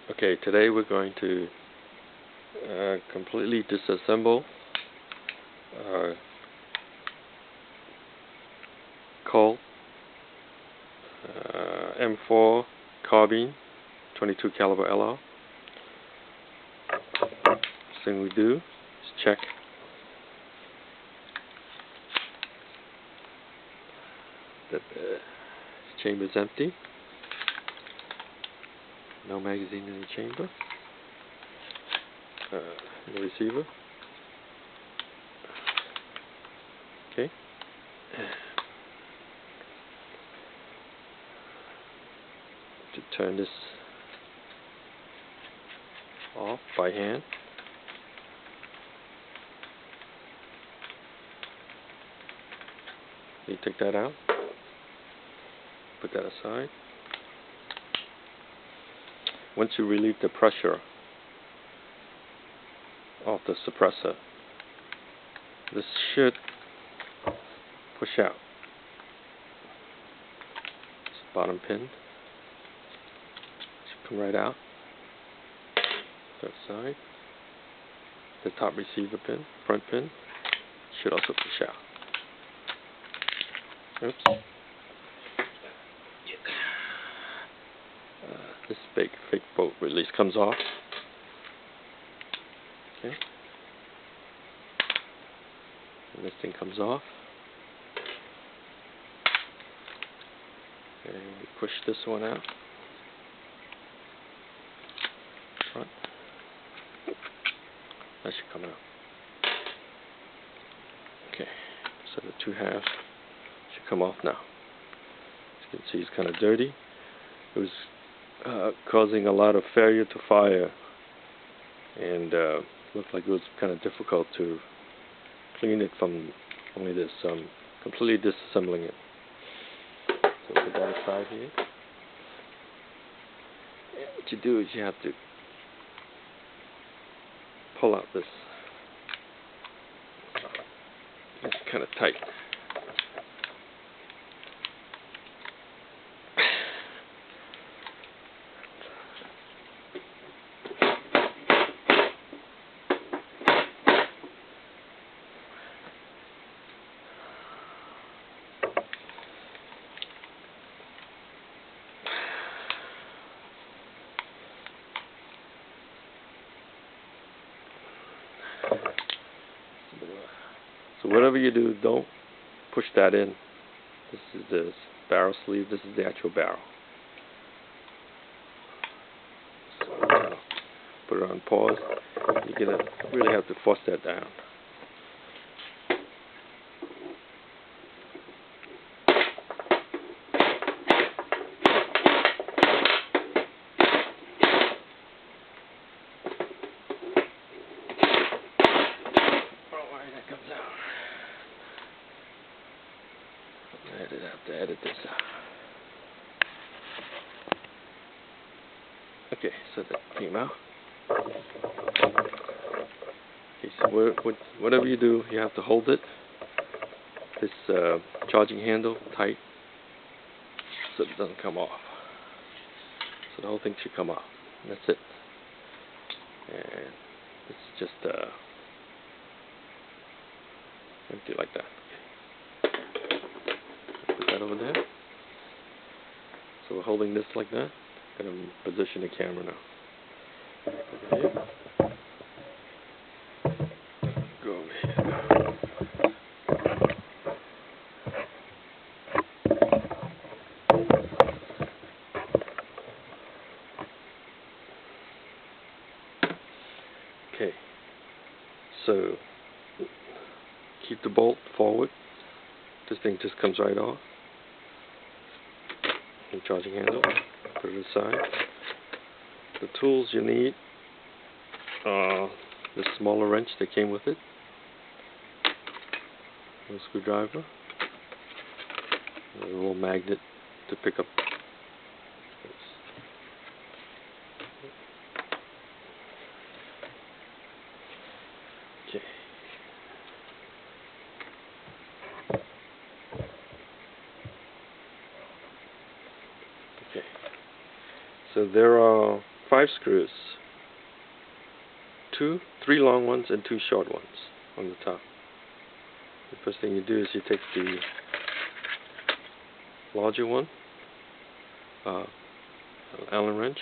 Okay, today we're going to completely disassemble Colt M4 carbine 22 caliber LR. First thing we do is check that the chamber is empty. No magazine in the chamber. The receiver. Okay. To turn this off by hand. You take that out. Put that aside. Once you relieve the pressure of the suppressor, this should push out. This bottom pin should come right out. That side. The top receiver pin, front pin, should also push out. Oops. This fake bolt release comes off. Okay. And this thing comes off. And we push this one out. Front. That should come out. Okay. So the two halves should come off now. As you can see, it's kind of dirty. It was causing a lot of failure to fire, and looked like it was kind of difficult to clean it from only this, completely disassembling it. So put that aside here. And what you do is you have to pull out this. It's kind of tight. So whatever you do, don't push that in. This is the barrel sleeve. This is the actual barrel. So put it on pause. You're gonna really have to force that down. I have to edit this out. Okay, so that came out. Okay, so whatever you do, you have to hold it, this charging handle, tight, so it doesn't come off. So the whole thing should come off. And that's it. And it's just empty like that. Put that over there. So we're holding this like that. I'm going to position the camera now. Over here. Go over here. Okay. So keep the bolt forward. This thing just comes right off. The charging handle, put it aside. The tools you need, the smaller wrench that came with it, a screwdriver, a little magnet to pick up. Okay. Okay. So there are 5 screws. 3 long ones and 2 short ones on the top. The first thing you do is you take the larger one, Allen wrench,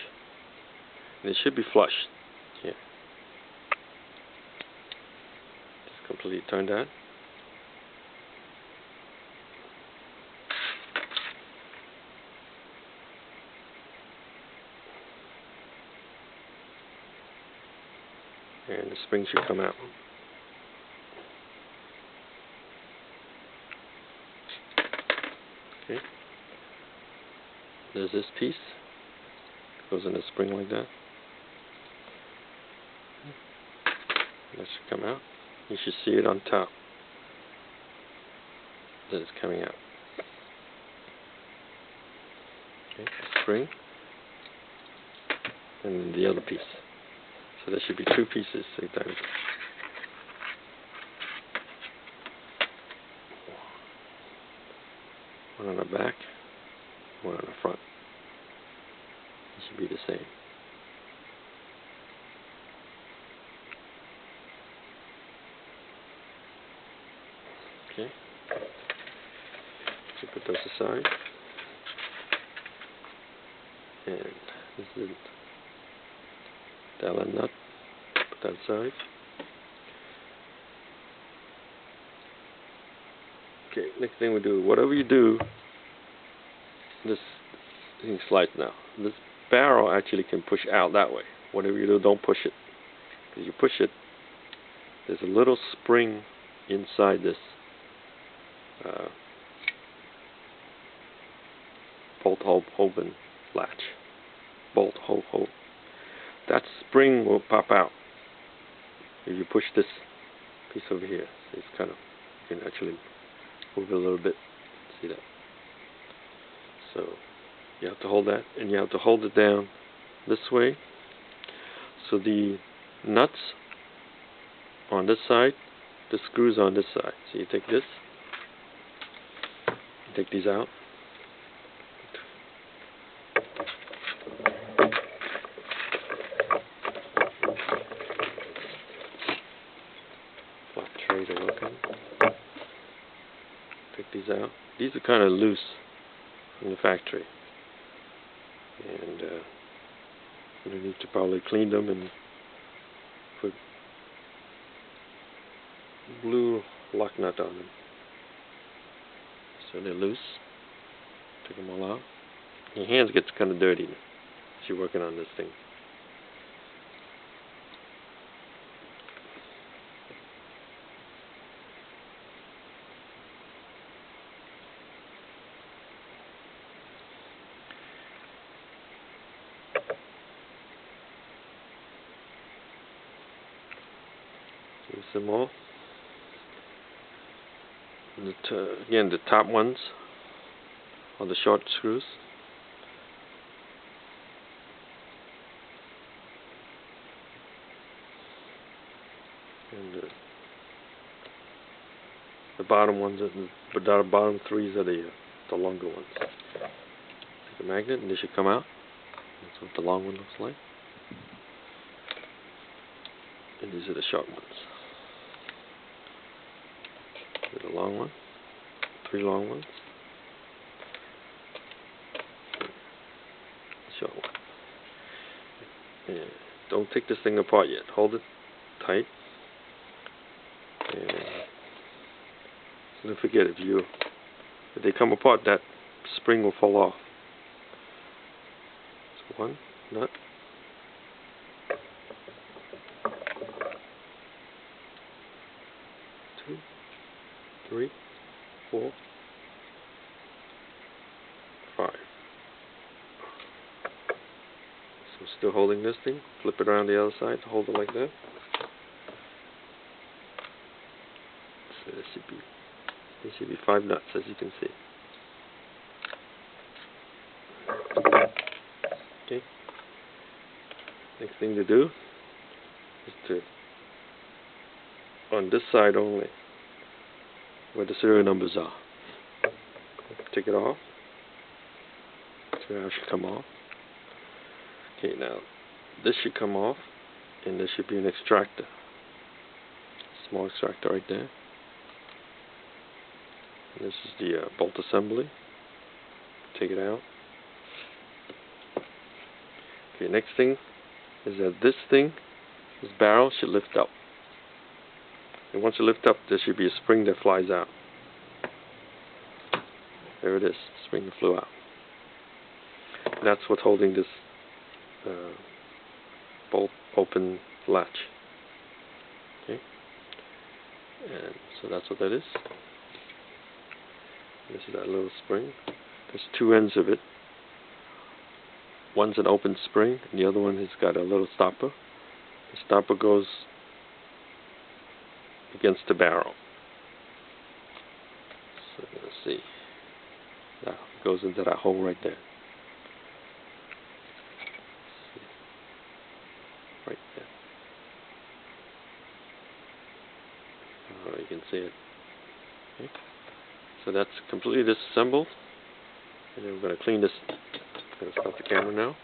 and it should be flush here. Just completely turn that. And the spring should come out. Okay. There's this piece. Goes in a spring like that. That should come out. You should see it on top. That it's coming out. Okay, the spring. And then the other piece. So there should be 2 pieces same time. One on the back, one on the front. It should be the same. Okay. So put those aside. And this is the Allen nut. Put that aside. Okay, next thing we do, whatever you do, this thing slides now. This barrel actually can push out that way. Whatever you do, don't push it. Because you push it, there's a little spring inside this bolt open latch. Bolt hold. That spring will pop out if you push this piece over here. So it's kind of, you can actually move it a little bit. See that? So you have to hold that, and you have to hold it down this way. So the nuts on this side, the screws on this side. So you take this, take these out. Flat tray to work on. Take these out. These are kind of loose from the factory, and you need to probably clean them and put blue lock nut on them. So they're loose. Take them all out. Your hands get kind of dirty as you're working on this thing. Use them all. Again, the top ones are the short screws. And the bottom ones, the bottom 3s are the longer ones. Take a magnet and they should come out. That's what the long one looks like. And these are the short ones. The long one, 3 long ones, short one. And don't take this thing apart yet. Hold it tight. And don't forget, if they come apart, that spring will fall off. So 1 nut. 2, 3, 4, 5. So still holding this thing, flip it around the other side to hold it like that. So there should be 5 nuts, as you can see. Okay. Next thing to do is to, on this side only, where the serial numbers are, take it off. So that should come off. Okay, now this should come off, and there should be an extractor, small extractor right there. And this is the bolt assembly. Take it out. Okay, next thing is that this barrel should lift up. And once it lifts up, there should be a spring that flies out. There it is, spring that flew out. And that's what's holding this bolt open latch. Okay, and so that's what that is. This is that little spring. There's two ends of it. One's an open spring, and the other one has got a little stopper. The stopper goes against the barrel. So let's see. Now it goes into that hole right there. Right there. Oh, you can see it. Okay. So that's completely disassembled. And then we're going to clean this. I'm going to stop the camera now.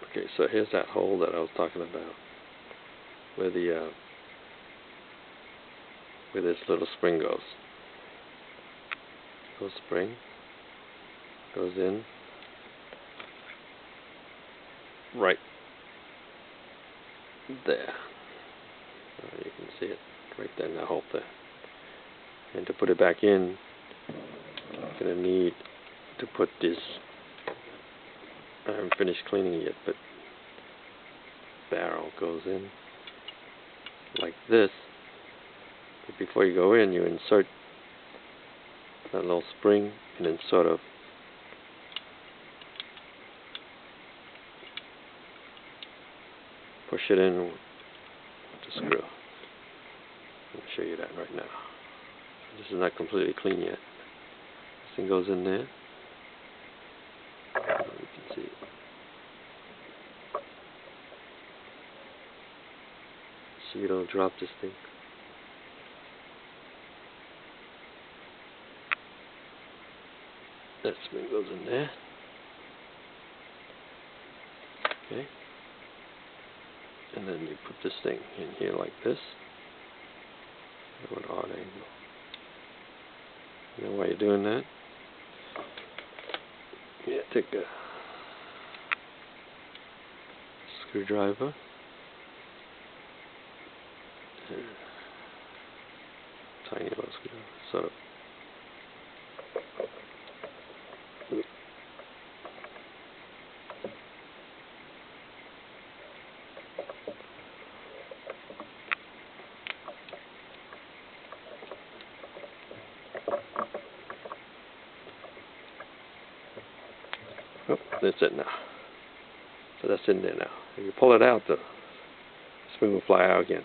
Okay, so here's that hole that I was talking about, where this little spring goes. Little spring goes in right there. You can see it right there in that hole there. And to put it back in, I'm going to need to put this. I haven't finished cleaning it yet, but barrel goes in like this. But before you go in, you insert that little spring and then sort of push it in with the screw. I'll show you that right now. This is not completely clean yet. This thing goes in there. You can see it. So you don't drop this thing. That spring goes in there. Okay. And then you put this thing in here like this. An odd angle. You know why you're doing that? Yeah, take a screwdriver. Tiny little screwdriver. Sort of. Oh, that's it now. So that's in there now. If you pull it out, the spring will fly out again.